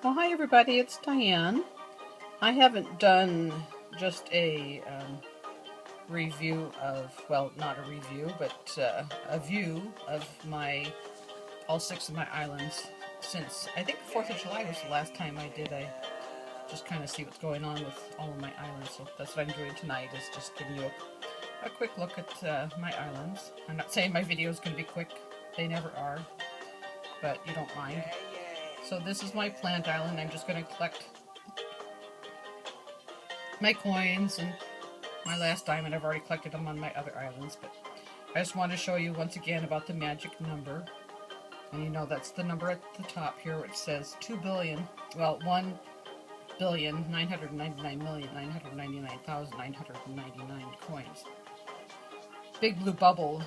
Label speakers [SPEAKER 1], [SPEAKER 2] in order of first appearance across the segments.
[SPEAKER 1] Well, hi everybody, it's Diane. I haven't done just a review of, well, not a review, but a view of all 6 of my islands since, I think the 4th of July was the last time I did. I just kind of see what's going on with all of my islands, so that's what I'm doing tonight, is just giving you a quick look at my islands. I'm not saying my videos can be quick, they never are, but you don't mind. So this is my plant island. I'm just going to collect my coins and my last diamond. I've already collected them on my other islands, but I just want to show you once again about the magic number. And you know that's the number at the top here which says 2 billion, well 1,999,999,999 coins. Big Blue Bubble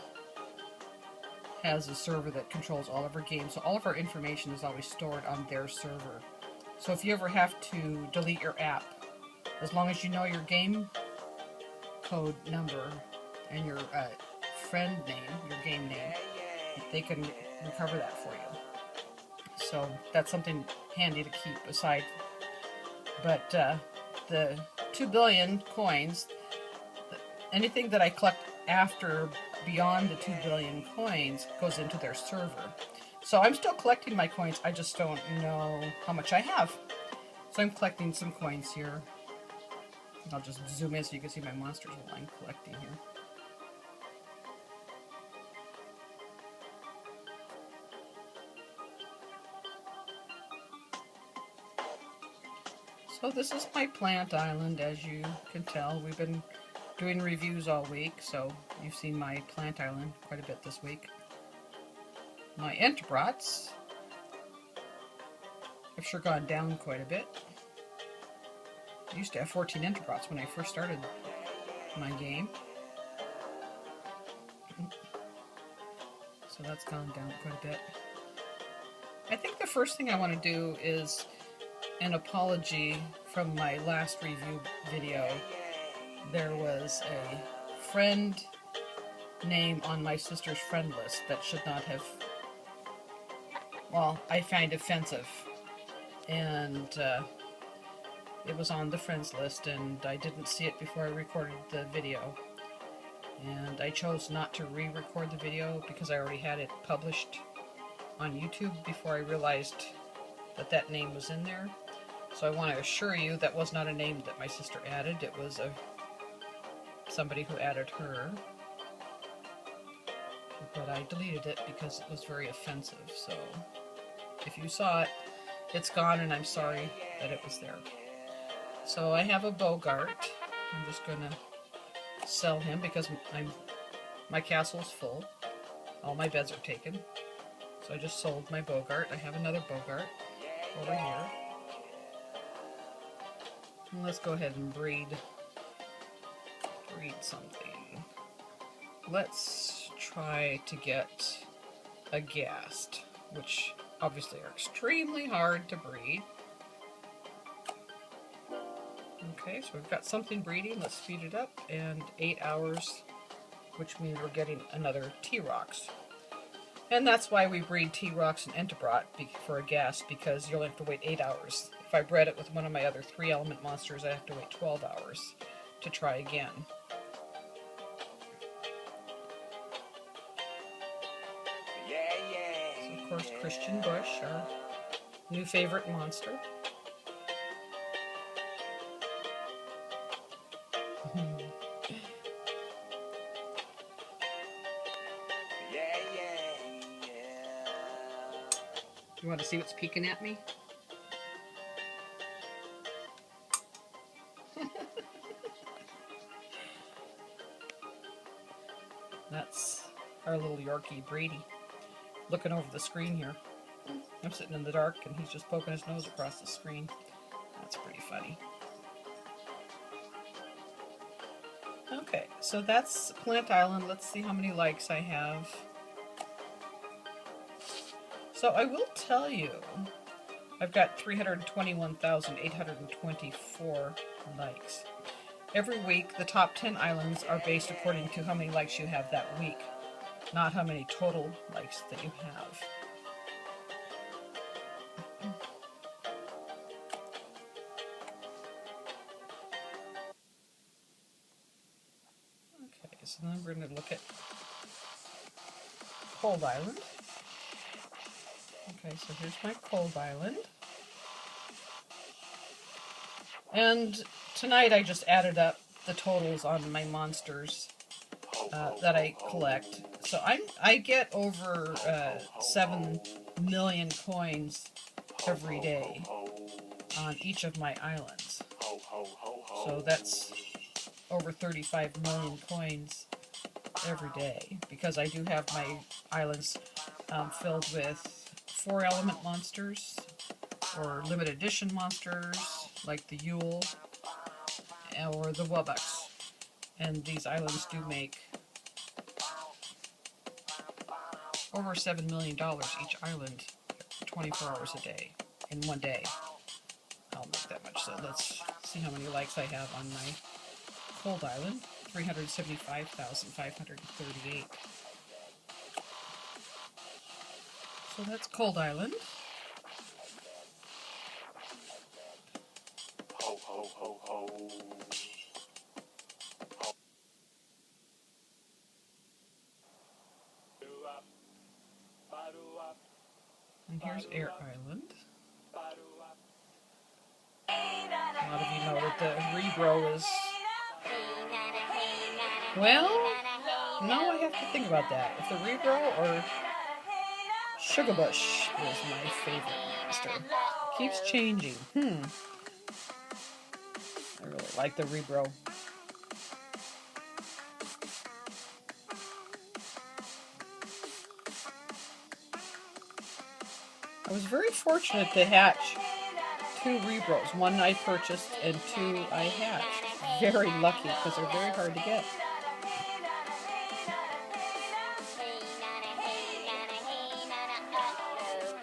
[SPEAKER 1] has a server that controls all of our games, so all of our information is always stored on their server. So if you ever have to delete your app, as long as you know your game code number and your friend name, your game name, they can recover that for you. So that's something handy to keep aside. But the 2 billion coins, anything that I collect after beyond the 2 billion coins goes into their server. So I'm still collecting my coins, I just don't know how much I have. So I'm collecting some coins here. I'll just zoom in so you can see my monsters while I'm collecting here. So this is my plant island, as you can tell. We've been doing reviews all week, so you've seen my plant island quite a bit this week. My Enterbrots have sure gone down quite a bit. I used to have 14 Enterbrots when I first started my game. So that's gone down quite a bit. I think the first thing I want to do is an apology from my last review video. There was a friend name on my sister's friend list that should not have, well, I find offensive. And it was on the friends list and I didn't see it before I recorded the video. And I chose not to re-record the video because I already had it published on YouTube before I realized that that name was in there. So I want to assure you that was not a name that my sister added. It was somebody who added her. But I deleted it because it was very offensive. So if you saw it, it's gone and I'm sorry that it was there. So I have a Bogart. I'm just going to sell him because my castle's full. All my beds are taken. So I just sold my Bogart. I have another Bogart over here. And let's go ahead and breed something. Let's try to get a Ghast, which obviously are extremely hard to breed. Okay, so we've got something breeding. Let's speed it up. And 8 hours, which means we're getting another T-Rox. And that's why we breed T-Rox and Enterbrot for a Ghast, because you'll have to wait 8 hours. If I bred it with one of my other 3-element monsters, I have to wait 12 hours to try again. So of course, Christian Bush, our new favorite monster. You want to see what's peeking at me? That's our little Yorkie, Brady, looking over the screen here. I'm sitting in the dark and he's just poking his nose across the screen. That's pretty funny. Okay, so that's Plant Island. Let's see how many likes I have. So I will tell you, I've got 321,824 likes. Every week, the top 10 islands are based according to how many likes you have that week, not how many total likes that you have. so then we're going to look at Cold Island. Okay, so here's my Cold Island. And tonight I just added up the totals on my monsters that I collect. So I get over 7 million coins every day on each of my islands. So that's over 35 million coins every day, because I do have my islands filled with 4-element monsters or limited edition monsters like the Yule or the Wubbox. And these islands do make over $7 million each island 24 hours a day in one day. I'll make that much. So let's see how many likes I have on my Cold Island. 375,538. So that's Cold Island.
[SPEAKER 2] Ho, ho, ho, ho.
[SPEAKER 1] And here's Air Island. A lot of you know that the Rebro is... Well, now I have to think about that. If the Rebro or Sugarbush is my favorite monster. Keeps changing. I really like the Rebro. I was very fortunate to hatch 2 Rebros. One I purchased and 2 I hatched. Very lucky, because they're very hard to get.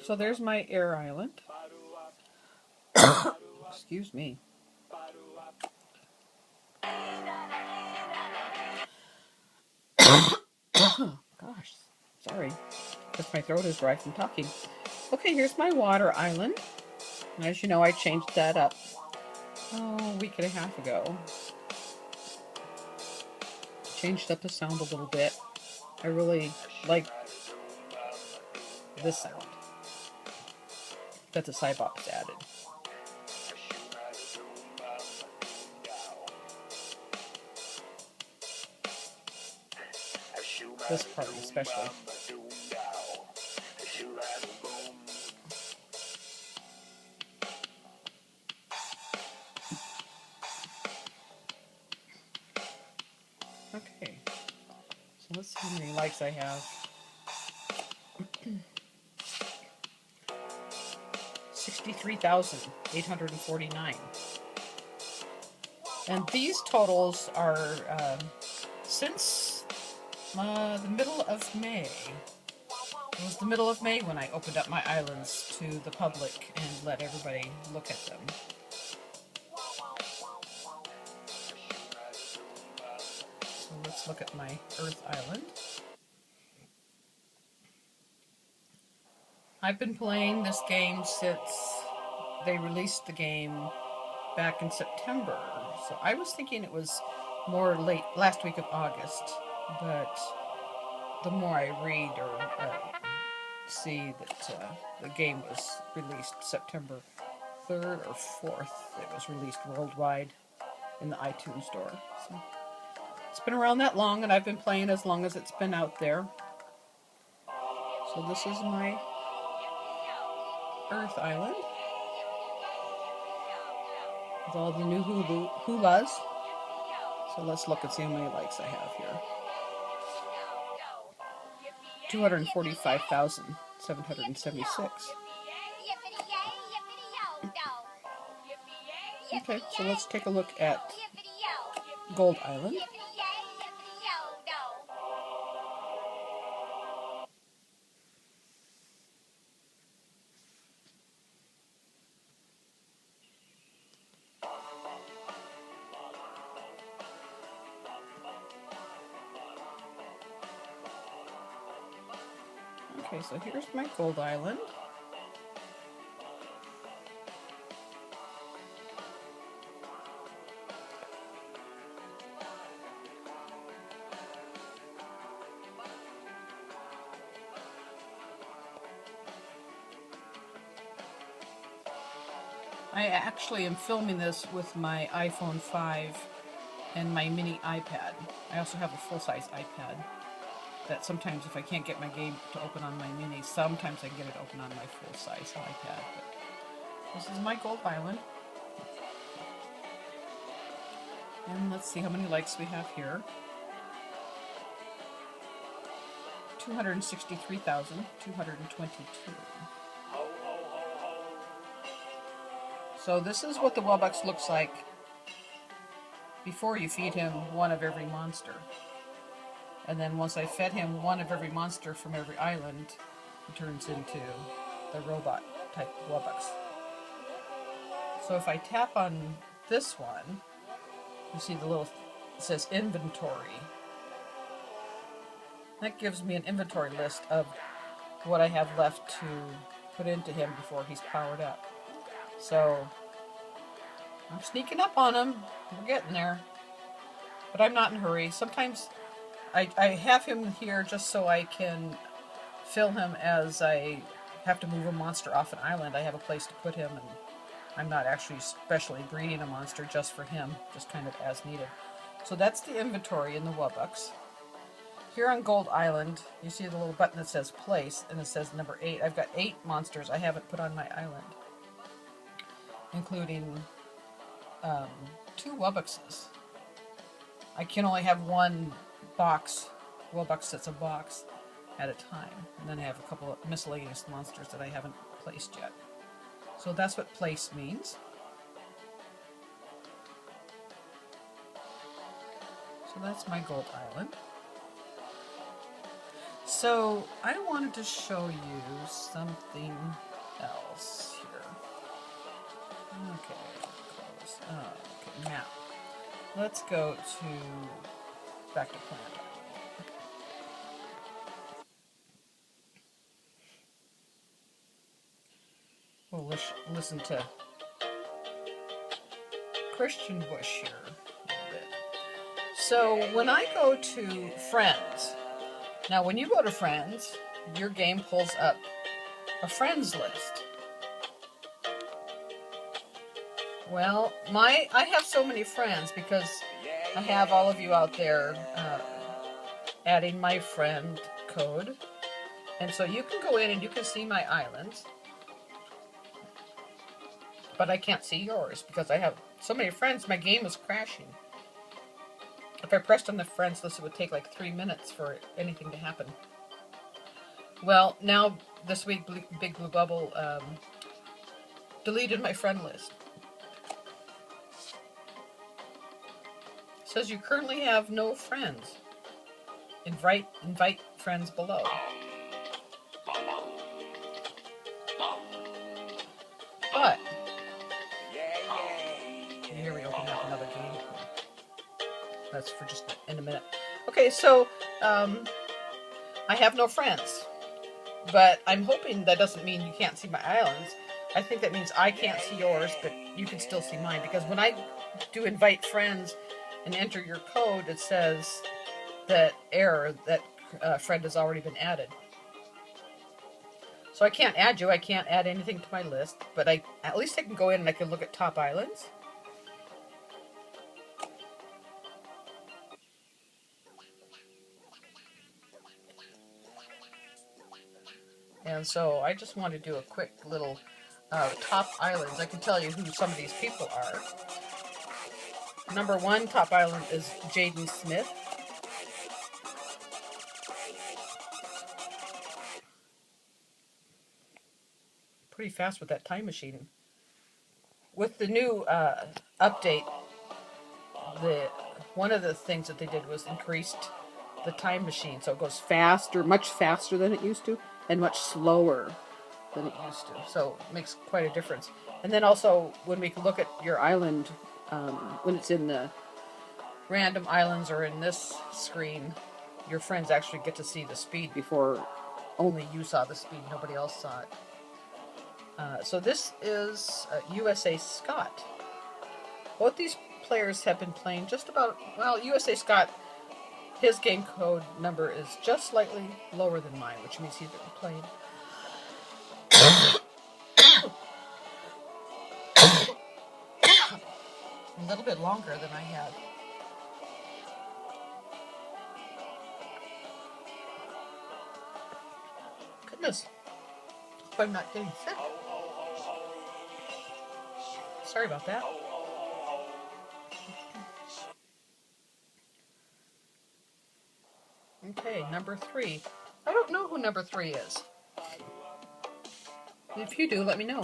[SPEAKER 1] So there's my Air Island. Excuse me. Gosh, sorry. Because my throat is dry from talking. Okay, here's my Water Island. And as you know, I changed that up a week and a half ago. Changed up the sound a little bit. I really like this sound that the Cybops added. This part especially. Okay, so let's see how many likes I have. 63,849. And these totals are since the middle of May. It was the middle of May when I opened up my islands to the public and let everybody look at them. So let's look at my Earth Island. I've been playing this game since they released the game back in September. So I was thinking it was more late, last week of August, but the more I read or see that the game was released September 3rd or 4th. It was released worldwide in the iTunes store. So it's been around that long, and I've been playing as long as it's been out there. So this is my Earth Island with all the new hulas. So let's look and see how many likes I have here. 245,776. Okay, so let's take a look at Gold Island. Okay, so here's my Gold Island. I actually am filming this with my iPhone 5 and my mini iPad. I also have a full-size iPad that sometimes if I can't get my game to open on my mini, sometimes I get it open on my full-size iPad. But this is my Gold Island. And let's see how many likes we have here. 263,222. So this is what the Wubbox looks like before you feed him one of every monster. And then once I fed him one of every monster from every island, he turns into the robot type Wubbox. So if I tap on this one, you see the little, it says inventory. That gives me an inventory list of what I have left to put into him before he's powered up. So I'm sneaking up on him. We're getting there. But I'm not in a hurry. Sometimes I have him here just so I can fill him as I have to move a monster off an island. I have a place to put him, and I'm not actually specially breeding a monster just for him, just kind of as needed. So that's the inventory in the Wubbox. Here on Gold Island, you see the little button that says place, and it says number 8. I've got 8 monsters I haven't put on my island, including 2 Wubboxes. I can only have one box, Wubbox that's a box, at a time. And then I have a couple of miscellaneous monsters that I haven't placed yet. So that's what place means. So that's my Gold Island. So I wanted to show you something else here. Okay, close. Okay, map. Let's go to back to Plant Island. We'll listen to Christian Bush here a little bit. So when I go to Friends, now when you go to Friends, your game pulls up a friends list. Well, I have so many friends because I have all of you out there adding my friend code. And so you can go in and you can see my islands. But I can't see yours because I have so many friends, my game is crashing. If I pressed on the friends list, it would take like 3 minutes for anything to happen. Well, now this week, Big Blue Bubble deleted my friend list. It says you currently have no friends. Invite friends below. But here we open up another game. That's for just in a minute. Okay, so I have no friends, but I'm hoping that doesn't mean you can't see my islands. I think that means I can't see yours, but you can still see mine, because when I do invite friends and enter your code, it says that error, that friend has already been added. So I can't add you, I can't add anything to my list, but at least I can go in and I can look at top islands. And so I just want to do a quick little top islands. I can tell you who some of these people are. Number 1 top island is Jaden Smith. Pretty fast with that time machine. With the new update, one of the things that they did was increased the time machine, so it goes faster, much faster than it used to, and much slower than it used to. So it makes quite a difference. And then also, when we can look at your island, when it's in the random islands or in this screen, your friends actually get to see the speed before only you saw the speed, nobody else saw it. So this is USA Scott. Both these players have been playing just about, well, USA Scott, his game code number is just slightly lower than mine, which means he's been playing A little bit longer than I had. Goodness. Hope I'm not getting sick. Sorry about that. Okay, number 3. I don't know who number 3 is. If you do, let me know.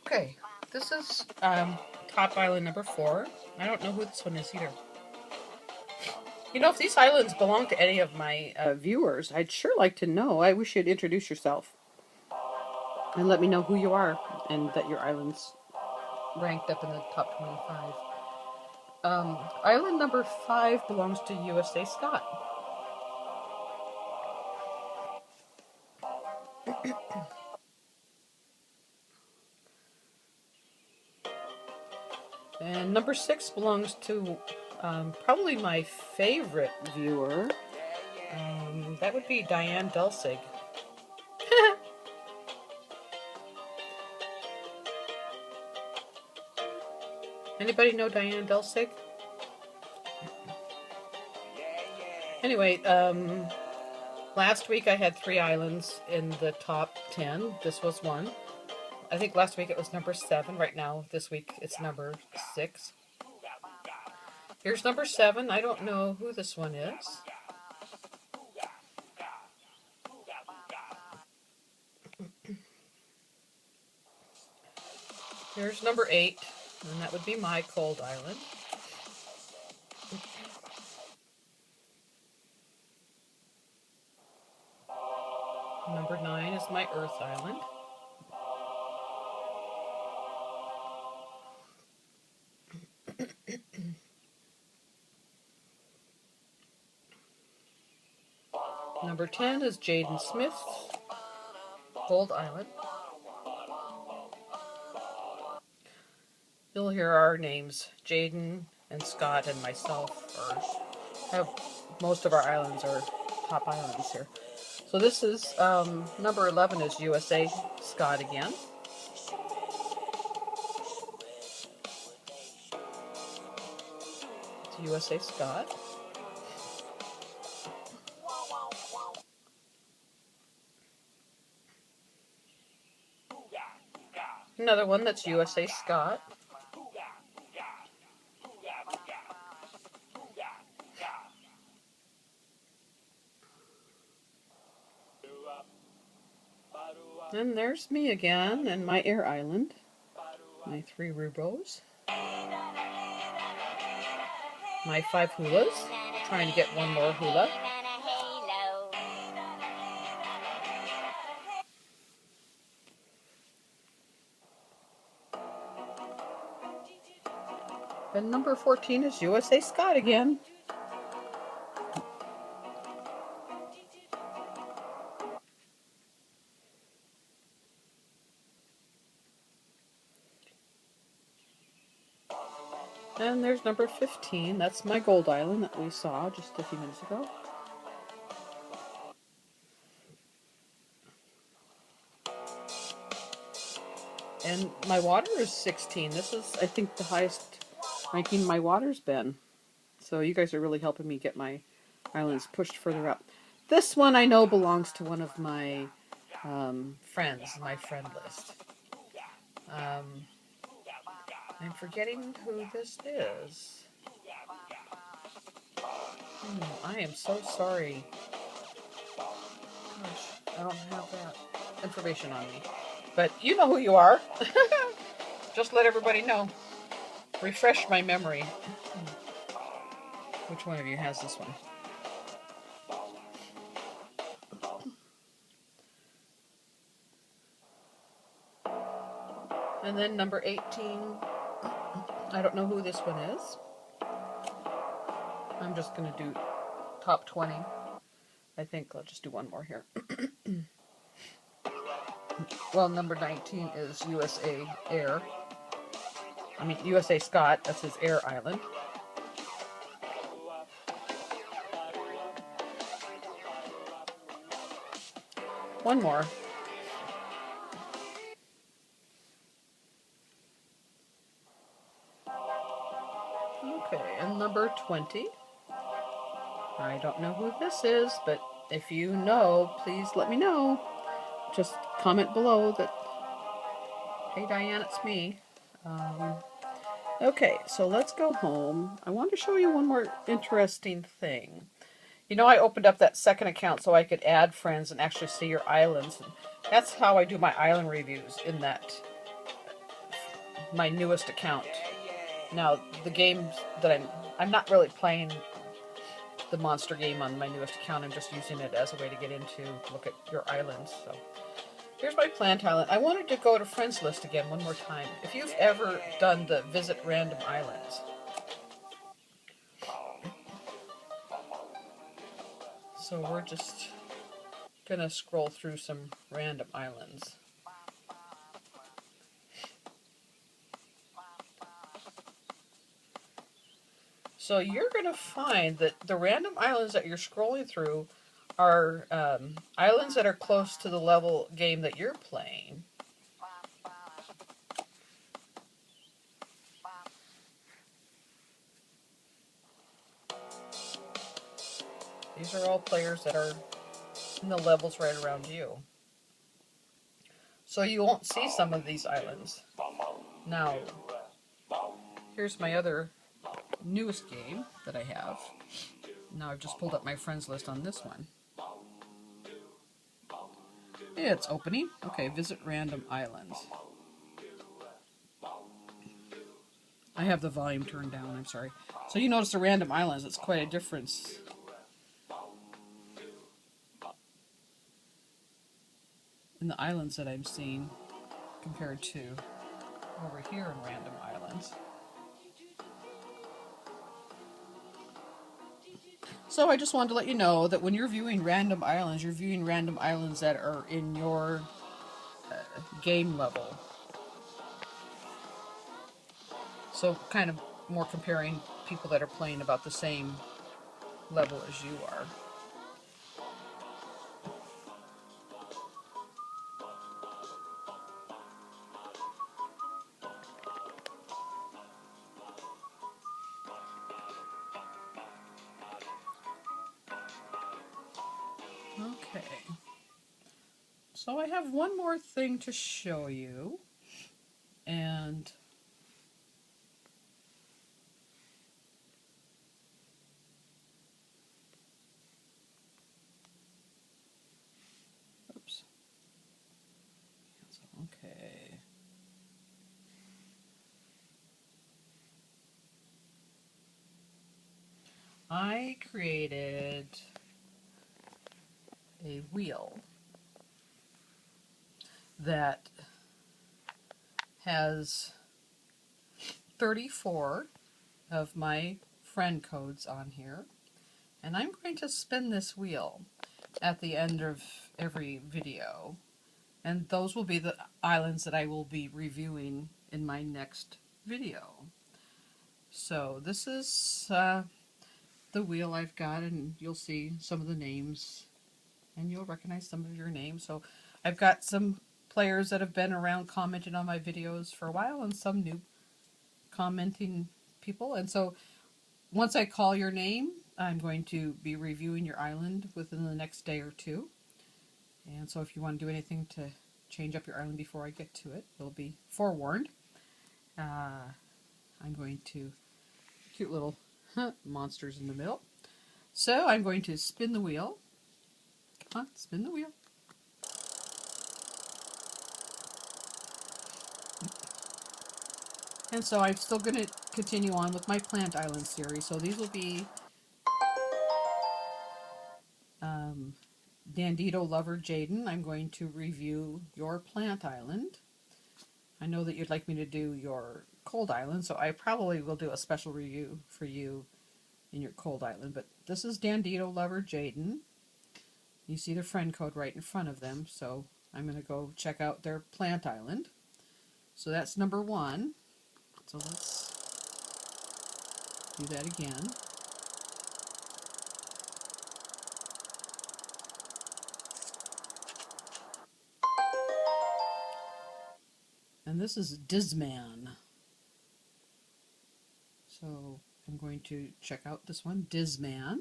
[SPEAKER 1] Okay, this is Top Island number 4. I don't know who this one is either. You know, if these islands belong to any of my viewers, I'd sure like to know. I wish you'd introduce yourself and let me know who you are and that your island's ranked up in the top 25. Island number 5 belongs to USA Scott. And number 6 belongs to probably my favorite viewer. That would be Diane Delsig. Anybody know Diane Delsig? Anyway, last week I had 3 islands in the top 10. This was one. I think last week it was number 7. Right now, this week, it's number 6. Here's number 7. I don't know who this one is. Here's number 8, and that would be my cold island. Number 9 is my Earth island. Number 10 is Jaden Smith's Cold Island. You'll hear our names, Jaden and Scott and myself, have most of our islands are top islands here. So this is number 11 is USA Scott again. It's USA Scott. Another one that's USA Scott. And there's me again and my air island. My 3 Rubos. My 5 hulas. Trying to get one more hula. And number 14 is USA Scott again. And there's number 15. That's my gold island that we saw just a few minutes ago. And my water is 16. This is, I think, the highest ranking my water's been. So you guys are really helping me get my islands pushed further up. This one I know belongs to one of my friends, my friend list. I'm forgetting who this is. I am so sorry. Gosh, I don't have that information on me. But you know who you are. Just let everybody know. Refresh my memory. Which one of you has this one? And then number 18. I don't know who this one is. I'm just going to do top 20. I think I'll just do one more here. Well, number 19 is USA Air. I mean, USA Scott, that's his air island. One more. Okay, and number 20. I don't know who this is, but if you know, please let me know. Just comment below that, hey Diane, it's me. Okay, so let's go home. I want to show you one more interesting thing. You know, I opened up that second account so I could add friends and actually see your islands. And that's how I do my island reviews in that, my newest account. Now, the games that I'm not really playing the monster game on my newest account. I'm just using it as a way to get into, look at your islands. So here's my plant island. I wanted to go to friends list again one more time. If you've ever done the visit random islands. So we're just gonna scroll through some random islands. So you're gonna find that the random islands that you're scrolling through are islands that are close to the level game that you're playing. These are all players that are in the levels right around you. So you won't see some of these islands. Now, here's my other newest game that I have. Now I've just pulled up my friends list on this one. It's opening. Okay, visit random islands. I have the volume turned down, I'm sorry. So you notice the random islands, it's quite a difference. In the islands that I'm seeing compared to over here in random islands. So I just wanted to let you know that when you're viewing random islands, you're viewing random islands that are in your game level. So kind of more comparing people that are playing about the same level as you are. Okay. So I have one more thing to show you. And oops. Okay. I created a wheel that has 34 of my friend codes on here, and I'm going to spin this wheel at the end of every video, and those will be the islands that I will be reviewing in my next video. So this is the wheel I've got, and you'll see some of the names and you'll recognize some of your names. So I've got some players that have been around commenting on my videos for a while and some new commenting people. And so once I call your name, I'm going to be reviewing your island within the next day or two. And so if you want to do anything to change up your island before I get to it, you'll be forewarned. I'm going to, cute little monsters in the middle. So I'm going to spin the wheel. Come on, spin the wheel. And so I'm still going to continue on with my Plant Island series. So these will be Dandito Lover Jaden. I'm going to review your Plant Island. I know that you'd like me to do your Cold Island, so I probably will do a special review for you in your Cold Island. But this is Dandito Lover Jaden. You see the friend code right in front of them, so I'm going to go check out their Plant Island. So that's number 1. So let's do that again. And this is Disman. So I'm going to check out this one, Disman.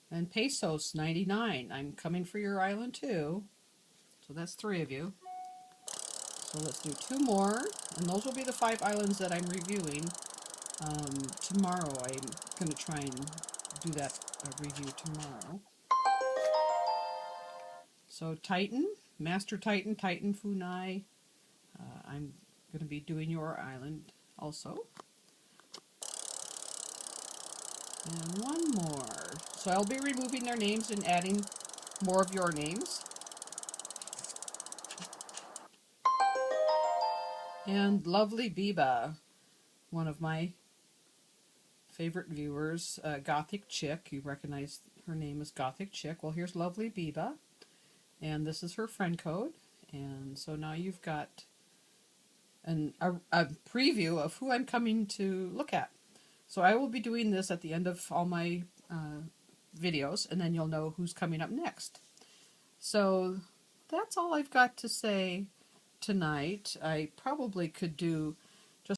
[SPEAKER 1] And Pesos 99. I'm coming for your island too. So that's 3 of you. So let's do 2 more, and those will be the 5 islands that I'm reviewing. Tomorrow I'm going to try and do that review tomorrow. So Titan, Master Titan, Titan Funai. I'm going to be doing your island also. And one more. So I'll be removing their names and adding more of your names. And Lovely Biba, one of my favorite viewers, Gothic Chick. You recognize her name as Gothic Chick. Well, here's Lovely Biba, and this is her friend code. And so now you've got a preview of who I'm coming to look at. So I will be doing this at the end of all my videos, and then you'll know who's coming up next. So that's all I've got to say tonight. I probably could do